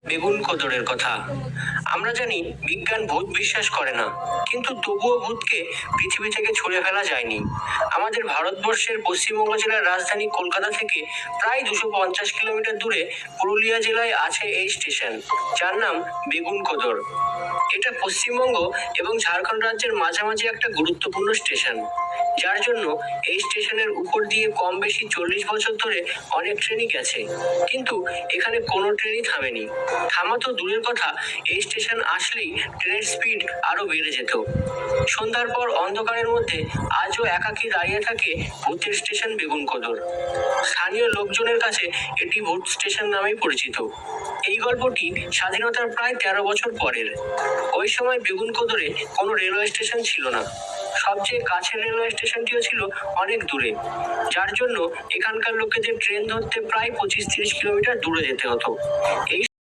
বেগুন কোদরের কথা। আমরা জানি বিজ্ঞান ভূত বিশ্বাস করে না, কিন্তু তবুও ভূতকে পৃথিবী থেকে ছুঁড়ে ফেলা যায়নি। আমাদের ভারতবর্ষের পশ্চিমবঙ্গ জেলার রাজধানী কলকাতা থেকে প্রায় 250 কিলোমিটার দূরে পুরুলিয়া জেলায় আছে এই স্টেশন, যার নাম বেগুন কোদর। এটা পশ্চিমবঙ্গ এবং ঝাড়খণ্ড রাজ্যের মাঝামাঝি একটা গুরুত্বপূর্ণ স্টেশন, যার জন্য এই স্টেশনের উপর দিয়ে কম বেশি 40 বছর ধরে অনেক ট্রেনই গেছে, কিন্তু এখানে কোনো ট্রেনই থামেনি। থামা তো দূরের কথা, এই স্টেশন আসলেই ট্রেনের স্পিড আরো বেড়ে যেত। সন্ধ্যার পর অন্ধকারের মধ্যে আজও একাকী দাঁড়িয়ে থাকে ভূতের স্টেশন বেগুন কোদর। স্থানীয় লোকজনের কাছে এটি ভূত স্টেশন নামেই পরিচিত। এই গল্পটি স্বাধীনতার প্রায় 13 বছর পরের। ওই সময় বেগুন কোদরে কোনো রেলওয়ে স্টেশন ছিল না। সবচেয়ে কাছের রেলওয়ে স্টেশনটিও ছিল অনেক দূরে, যার জন্য এখানকার লোকেদের ট্রেন ধরতে প্রায় 25-30 কিলোমিটার দূরে যেতে হতো। এই